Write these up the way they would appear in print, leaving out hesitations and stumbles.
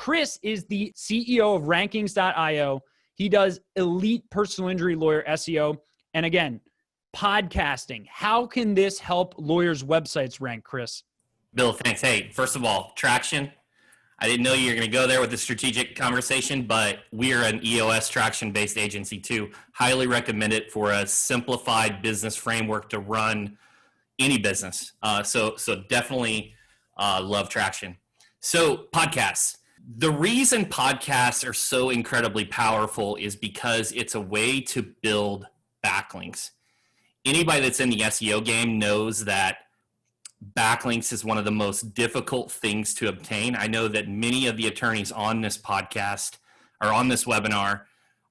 Chris is the CEO of rankings.io. He does elite personal injury lawyer SEO. And again, podcasting. How can this help lawyers' websites rank, Chris? Bill, thanks. Hey, first of all, traction. I didn't know you were going to go there with the strategic conversation, but we are an EOS traction-based agency too. Highly recommend it for a simplified business framework to run any business. So definitely love traction. So podcasts. The reason podcasts are so incredibly powerful is because it's a way to build backlinks. Anybody that's in the SEO game knows that backlinks is one of the most difficult things to obtain. I know that many of the attorneys on this podcast or on this webinar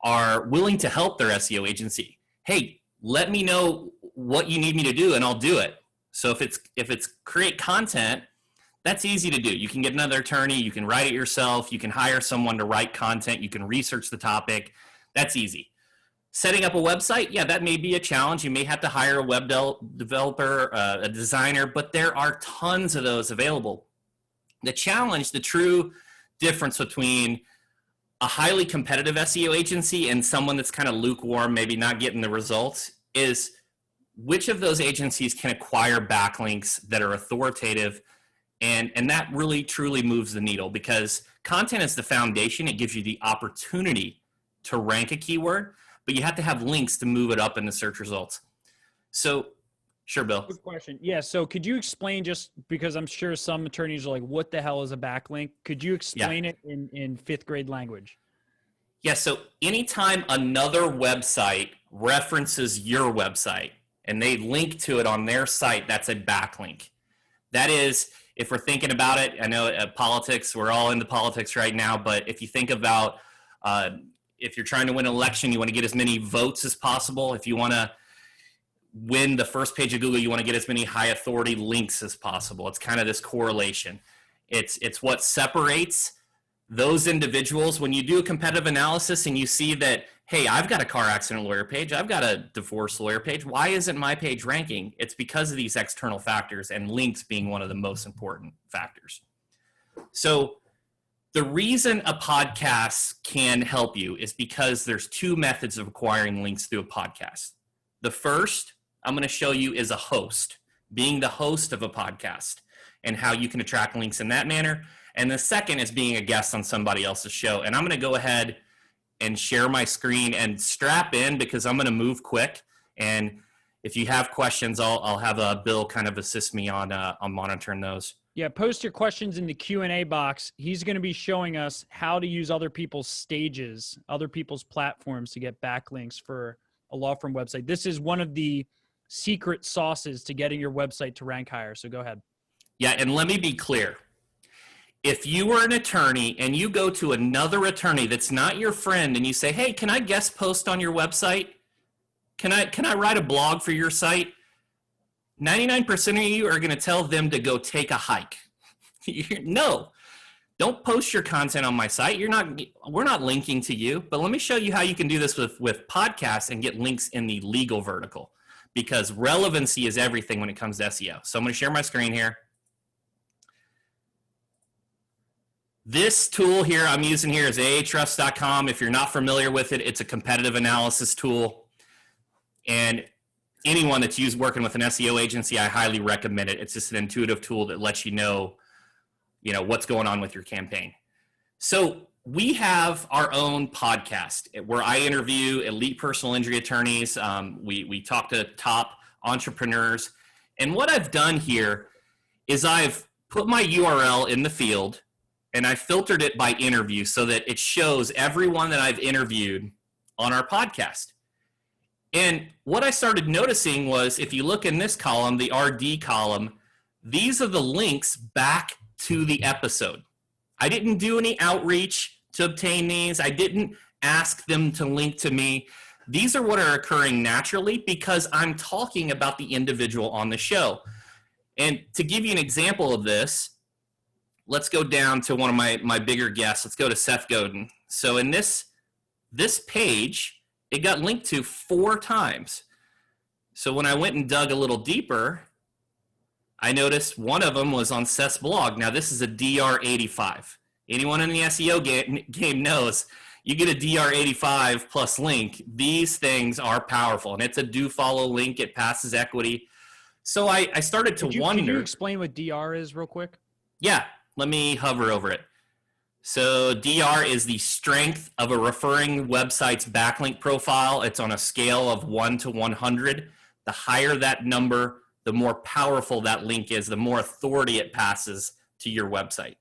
are willing to help their SEO agency. Hey, let me know what you need me to do and I'll do it. So if it's create content, that's easy to do. You can get another attorney, you can write it yourself, you can hire someone to write content, you can research the topic. That's easy. Setting up a website, yeah, that may be a challenge. You may have to hire a web developer, a designer, but there are tons of those available. The challenge, the true difference between a highly competitive SEO agency and someone that's kind of lukewarm, maybe not getting the results, is which of those agencies can acquire backlinks that are authoritative. And that really truly moves the needle, because content is the foundation. It gives you the opportunity to rank a keyword, but you have to have links to move it up in the search results. So, sure, Bill. Good question. Yeah, so could you explain, just because I'm sure some attorneys are like, what the hell is a backlink? Could you explain it in fifth grade language? Yeah, so anytime another website references your website and they link to it on their site, that's a backlink. That is, if we're thinking about it, I know politics, we're all into politics right now, but if you think about if you're trying to win an election, you want to get as many votes as possible. If you want to win the first page of Google, you want to get as many high authority links as possible. It's kind of this correlation. It's what separates those individuals. When you do a competitive analysis and you see that, hey, I've got a car accident lawyer page, I've got a divorce lawyer page, why isn't my page ranking? It's because of these external factors, and links being one of the most important factors. So the reason a podcast can help you is because there's two methods of acquiring links through a podcast. The first I'm going to show you is a host, being the host of a podcast, and how you can attract links in that manner. And the second is being a guest on somebody else's show. And I'm going to go ahead and share my screen and strap in, because I'm going to move quick. And if you have questions, I'll have Bill kind of assist me on monitoring those. Yeah, post your questions in the Q&A box. He's going to be showing us how to use other people's stages, other people's platforms to get backlinks for a law firm website. This is one of the secret sauces to getting your website to rank higher. So go ahead. Yeah, and let me be clear. If you were an attorney and you go to another attorney that's not your friend and you say, hey, can I guest post on your website? Can I write a blog for your site? 99% of you are going to tell them to go take a hike. No, don't post your content on my site. We're not linking to you, but let me show you how you can do this with podcasts and get links in the legal vertical, because relevancy is everything when it comes to SEO. So I'm going to share my screen here. This tool here I'm using here is ahrefs.com. If you're not familiar with it, it's a competitive analysis tool. And anyone that's working with an SEO agency, I highly recommend it. It's just an intuitive tool that lets you know what's going on with your campaign. So we have our own podcast where I interview elite personal injury attorneys. We talk to top entrepreneurs. And what I've done here is I've put my URL in the field, and I filtered it by interview so that it shows everyone that I've interviewed on our podcast. And what I started noticing was, if you look in this column, the RD column, these are the links back to the episode. I didn't do any outreach to obtain these. I didn't ask them to link to me. These are what are occurring naturally because I'm talking about the individual on the show. And to give you an example of this, let's go down to one of my bigger guests. Let's go to Seth Godin. So in this page, it got linked to 4 times. So when I went and dug a little deeper, I noticed one of them was on Seth's blog. Now this is a DR85. anyone in the SEO game knows you get a DR85 plus link. These things are powerful, and it's a do follow link. It passes equity. So I started to wonder. Could you explain what DR is real quick? Yeah, let me hover over it. So DR is the strength of a referring website's backlink profile. It's on a scale of 1 to 100. The higher that number, the more powerful that link is, the more authority it passes to your website.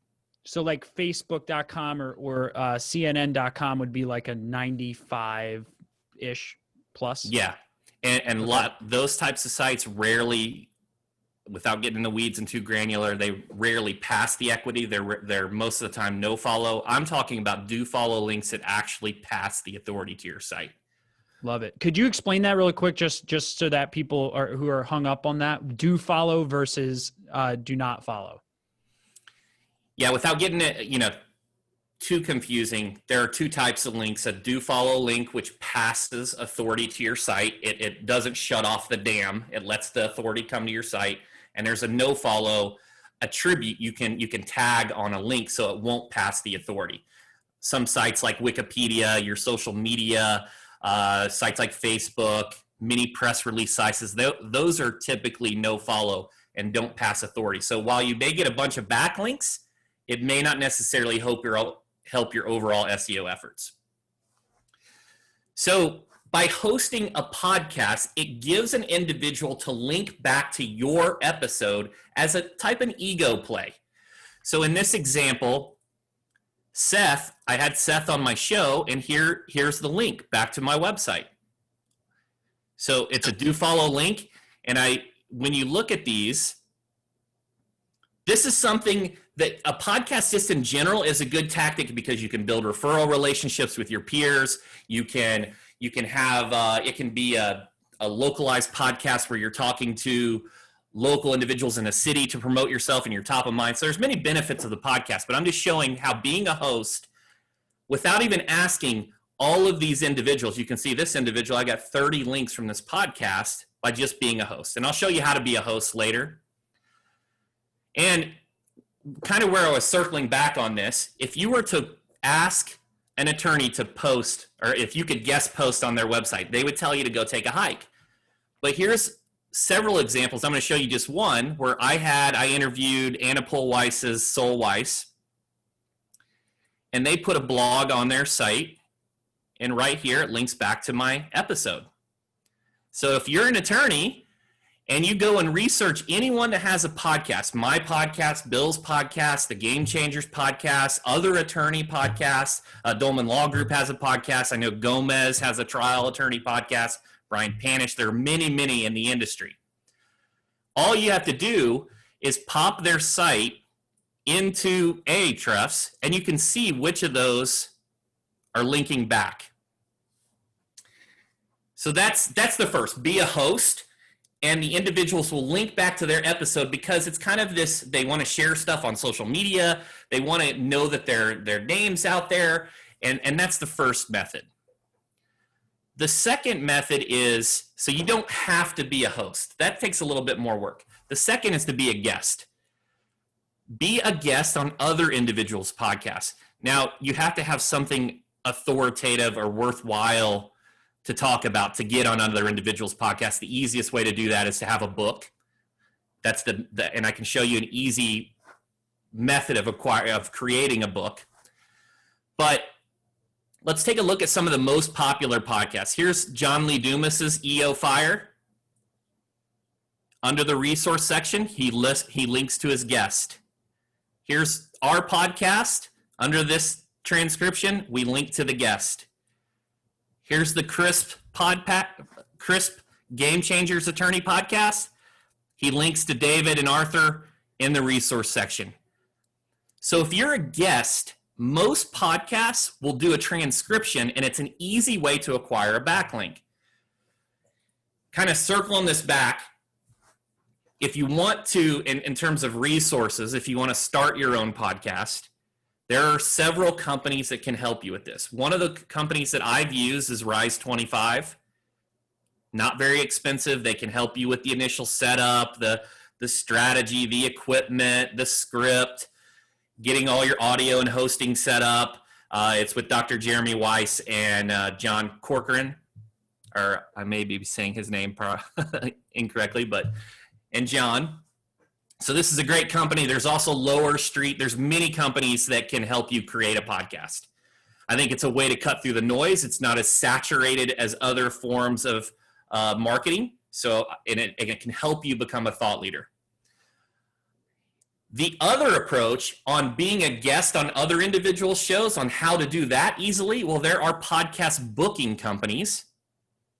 So like Facebook.com or CNN.com would be like a 95-ish plus? Yeah. And Okay. those types of sites rarely, without getting in the weeds and too granular, they rarely pass the equity. They're most of the time no follow. I'm talking about do follow links that actually pass the authority to your site. Love it. Could you explain that really quick, just so that people who are hung up on that, do follow versus do not follow? Yeah, without getting it, too confusing, there are two types of links: a do follow link, which passes authority to your site. It doesn't shut off the dam. It lets the authority come to your site. And there's a no follow attribute you can tag on a link so it won't pass the authority. Some sites like Wikipedia, your social media, sites like Facebook, mini press release sites, those are typically no follow and don't pass authority. So while you may get a bunch of backlinks, it may not necessarily help your overall SEO efforts. So by hosting a podcast, it gives an individual to link back to your episode as a type of ego play. So in this example, Seth, I had Seth on my show, and here's the link back to my website. So it's a do follow link, and when you look at these, this is something that a podcast just in general is a good tactic because you can build referral relationships with your peers. You can have it can be a localized podcast where you're talking to local individuals in a city to promote yourself and you're top of mind. So there's many benefits of the podcast, but I'm just showing how being a host, without even asking all of these individuals, you can see this individual, I got 30 links from this podcast by just being a host. And I'll show you how to be a host later. And kind of where I was circling back on this, if you were to ask an attorney to post, or if you could guest post on their website, they would tell you to go take a hike. But here's several examples. I'm going to show you just one where I interviewed Anna Pohl-Weiss's Soul Weiss, and they put a blog on their site, and right here it links back to my episode. So if you're an attorney and you go and research anyone that has a podcast, my podcast, Bill's podcast, the Game Changers podcast, other attorney podcasts, Dolman Law Group has a podcast. I know Gomez has a trial attorney podcast, Brian Panish. There are many, many in the industry. All you have to do is pop their site into Ahrefs, and you can see which of those are linking back. So that's the first. Be a host. And the individuals will link back to their episode because it's kind of this, they want to share stuff on social media. They want to know that their name's out there. And that's the first method. The second method is, so you don't have to be a host. That takes a little bit more work. The second is to be a guest. Be a guest on other individuals' podcasts. Now, you have to have something authoritative or worthwhile to talk about to get on other individuals' podcasts. The easiest way to do that is to have a book. That's and I can show you an easy method of creating a book. But let's take a look at some of the most popular podcasts. Here's John Lee Dumas's EO Fire. Under the resource section, he links to his guest. Here's our podcast. Under this transcription, we link to the guest. Here's the Crisp Game Changers Attorney Podcast. He links to David and Arthur in the resource section. So if you're a guest, most podcasts will do a transcription, and it's an easy way to acquire a backlink. Kind of circling this back, if you want to, in terms of resources, if you want to start your own podcast, there are several companies that can help you with this. One of the companies that I've used is Rise25. Not very expensive. They can help you with the initial setup, the strategy, the equipment, the script. getting all your audio and hosting set up. It's with Dr. Jeremy Weiss and John Corcoran, or I may be saying his name incorrectly, and John. So this is a great company. There's also Lower Street. There's many companies that can help you create a podcast. I think it's a way to cut through the noise. It's not as saturated as other forms of marketing. So, and it can help you become a thought leader. The other approach on being a guest on other individual shows, on how to do that easily, well, there are podcast booking companies.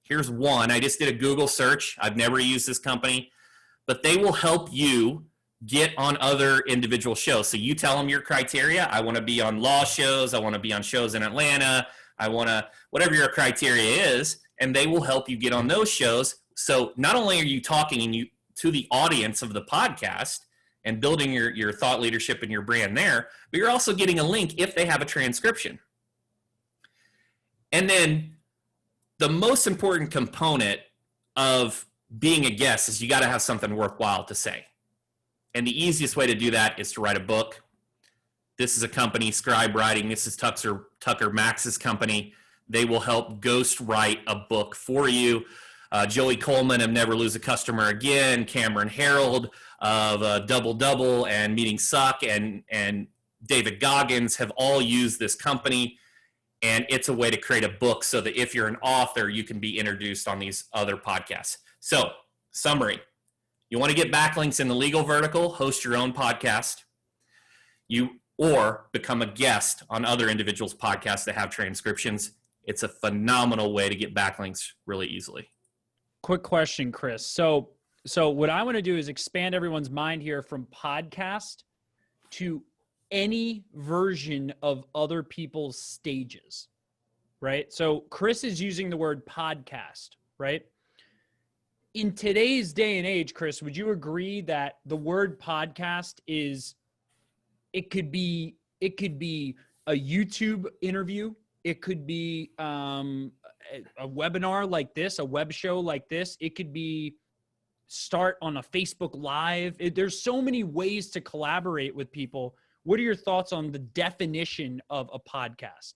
Here's one. I just did a Google search. I've never used this company, but they will help you get on other individual shows. So you tell them your criteria. I want to be on law shows. I want to be on shows in Atlanta. I want to, whatever your criteria is, and they will help you get on those shows. So not only are you talking to the audience of the podcast and building your thought leadership and your brand there, but you're also getting a link if they have a transcription. And then the most important component of being a guest is you got to have something worthwhile to say. And the easiest way to do that is to write a book. This is a company, Scribe Writing. This is Tucker Max's company. They will help ghost write a book for you. Joey Coleman of Never Lose a Customer Again, Cameron Harold of Double Double and Meeting Suck, and David Goggins have all used this company. And it's a way to create a book so that if you're an author, you can be introduced on these other podcasts. So, summary. You want to get backlinks in the legal vertical, host your own podcast, or become a guest on other individuals' podcasts that have transcriptions. It's a phenomenal way to get backlinks really easily. Quick question, Chris. So what I want to do is expand everyone's mind here from podcast to any version of other people's stages, right? So Chris is using the word podcast, right? In today's day and age, Chris, would you agree that the word podcast it could be a YouTube interview, it could be a webinar like this, a web show like this, it could be start on a Facebook Live. There's so many ways to collaborate with people. What are your thoughts on the definition of a podcast?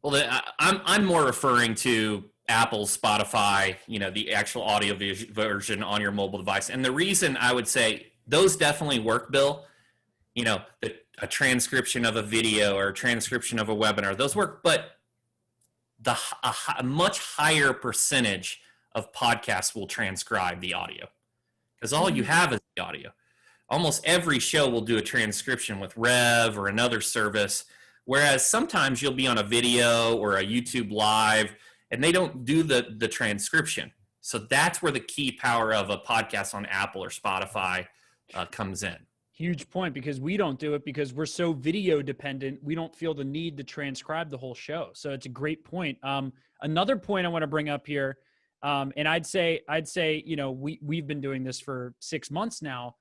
Well, I'm more referring to Apple, Spotify, the actual audio version on your mobile device. And the reason I would say those definitely work, Bill, a transcription of a video or a transcription of a webinar, those work, but a much higher percentage of podcasts will transcribe the audio because all you have is the audio. Almost every show will do a transcription with Rev or another service, whereas sometimes you'll be on a video or a YouTube Live and they don't do the transcription. So that's where the key power of a podcast on Apple or Spotify comes in. Huge point, because we don't do it because we're so video dependent. We don't feel the need to transcribe the whole show. So it's a great point. Another point I want to bring up here, and I'd say, we've been doing this for 6 months now.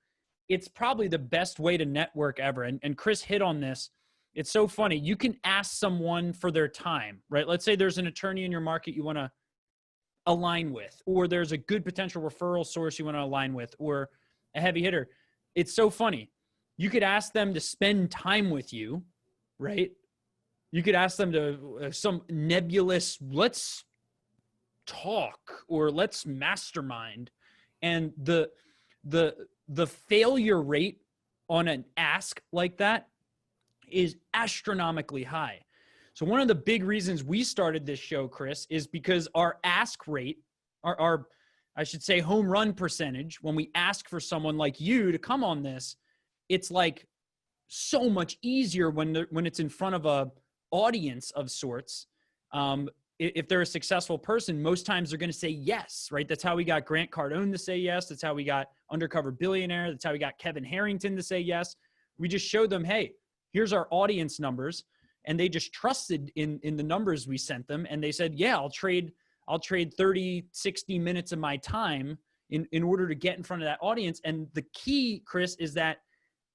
It's probably the best way to network ever. And Chris hit on this. It's so funny. You can ask someone for their time, right? Let's say there's an attorney in your market you want to align with, or there's a good potential referral source you want to align with, or a heavy hitter. It's so funny. You could ask them to spend time with you, right? You could ask them to some nebulous, let's talk or let's mastermind. And the failure rate on an ask like that is astronomically high. So one of the big reasons we started this show, Chris, is because our ask rate, our I should say home run percentage, when we ask for someone like you to come on this, it's like so much easier when it's in front of a audience of sorts. If they're a successful person, most times they're going to say yes, right? That's how we got Grant Cardone to say yes. That's how we got Undercover Billionaire. That's how we got Kevin Harrington to say yes. We just showed them, hey, here's our audience numbers. And they just trusted in the numbers we sent them. And they said, yeah, I'll trade 30, 60 minutes of my time in order to get in front of that audience. And the key, Chris, is that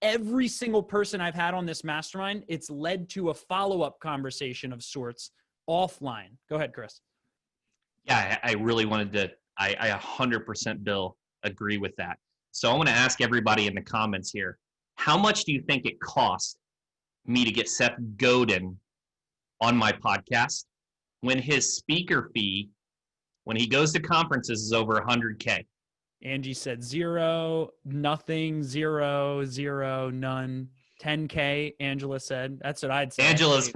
every single person I've had on this mastermind, it's led to a follow-up conversation of sorts offline. Go ahead, Chris. Yeah, I really wanted to, I 100%, Bill, agree with that. So I want to ask everybody in the comments here, how much do you think it cost me to get Seth Godin on my podcast when his speaker fee, when he goes to conferences, is over $100K? Angie said 0, nothing, 0, 0, none. 10K, Angela said. That's what I'd say. Angela's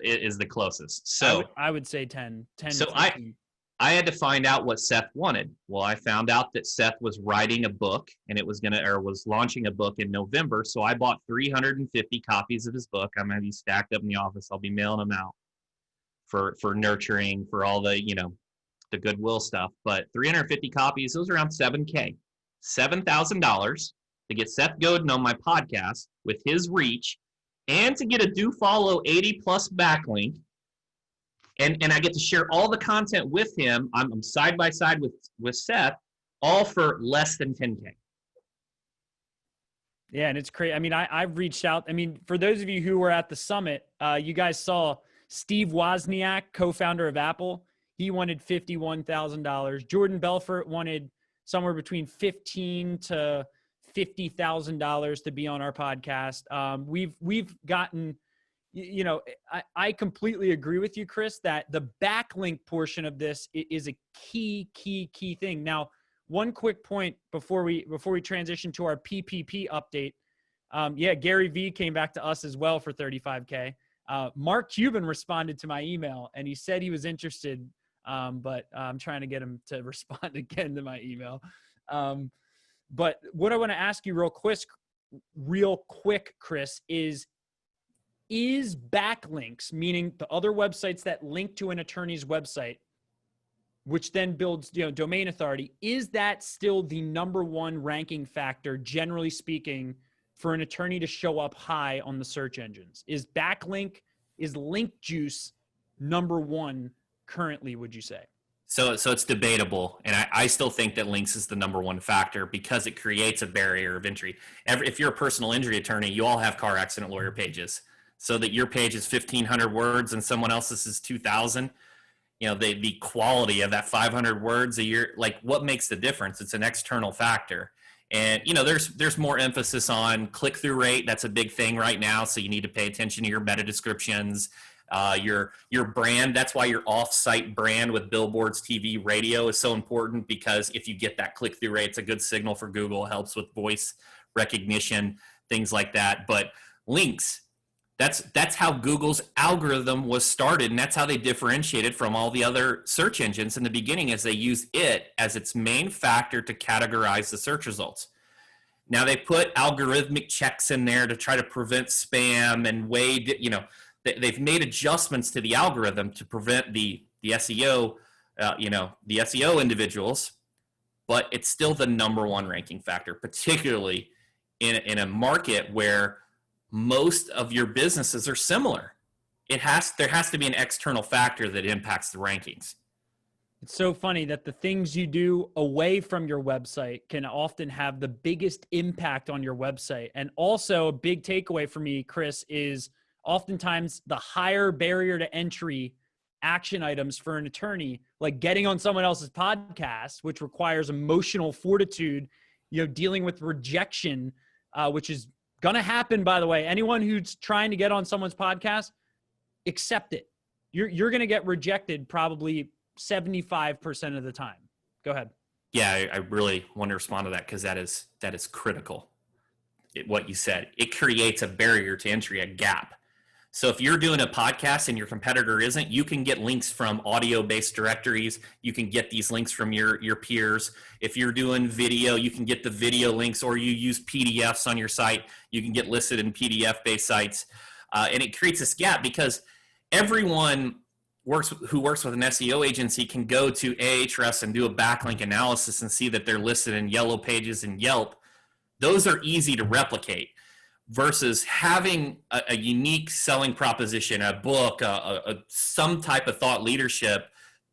is the closest. So I would say 10. 10 so to 15. I had to find out what Seth wanted. Well, I found out that Seth was writing a book, and it was was launching a book in November. So I bought 350 copies of his book. I'm going to be stacked up in the office. I'll be mailing them out for nurturing, for all the, the goodwill stuff. But 350 copies, those are around $7K, $7,000 to get Seth Godin on my podcast with his reach, and to get a do follow 80 plus backlink. And I get to share all the content with him. I'm side by side with Seth, all for less than 10K. Yeah, and it's crazy. I mean, I've reached out. I mean, for those of you who were at the summit, you guys saw Steve Wozniak, co-founder of Apple. He wanted $51,000. Jordan Belfort wanted somewhere between $15,000 to $50,000 to be on our podcast. We've gotten, I completely agree with you, Chris, that the backlink portion of this is a key thing. Now, one quick point before we transition to our PPP update. Gary V came back to us as well for 35K. Mark Cuban responded to my email and he said he was interested, but I'm trying to get him to respond again to my email. But what I want to ask you real quick, Chris, is backlinks, meaning the other websites that link to an attorney's website, which then builds, domain authority, is that still the number one ranking factor, generally speaking, for an attorney to show up high on the search engines? Is link juice number one currently, would you say? So it's debatable, and I still think that links is the number one factor because it creates a barrier of entry. If you're a personal injury attorney, you all have car accident lawyer pages, so that your page is 1,500 words and someone else's is 2,000. The quality of that 500 words a year, like what makes the difference? It's an external factor. And, there's more emphasis on click-through rate. That's a big thing right now. So you need to pay attention to your meta descriptions, your brand. That's why your off-site brand with billboards, TV, radio is so important, because if you get that click-through rate, it's a good signal for Google, helps with voice recognition, things like that. But links, that's how Google's algorithm was started, and that's how they differentiated from all the other search engines in the beginning, as they used it as its main factor to categorize the search results. Now they put algorithmic checks in there to try to prevent spam and they've made adjustments to the algorithm to prevent the SEO, the SEO individuals, but it's still the number one ranking factor, particularly in a market where most of your businesses are similar. There has to be an external factor that impacts the rankings. It's so funny that the things you do away from your website can often have the biggest impact on your website. And also a big takeaway for me, Chris, is oftentimes the higher barrier to entry action items for an attorney, like getting on someone else's podcast, which requires emotional fortitude, dealing with rejection, which is going to happen, by the way. Anyone who's trying to get on someone's podcast, accept it. You're going to get rejected probably 75% of the time. Go ahead. Yeah, I really want to respond to that, because that is critical. What you said, it creates a barrier to entry, a gap. So if you're doing a podcast and your competitor isn't, you can get links from audio-based directories. You can get these links from your peers. If you're doing video, you can get the video links, or you use PDFs on your site. You can get listed in PDF-based sites. And it creates this gap, because everyone who works with an SEO agency can go to Ahrefs and do a backlink analysis and see that they're listed in Yellow Pages and Yelp. Those are easy to replicate, versus having a unique selling proposition, a book, some type of thought leadership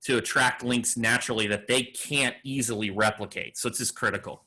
to attract links naturally that they can't easily replicate. So it's just critical.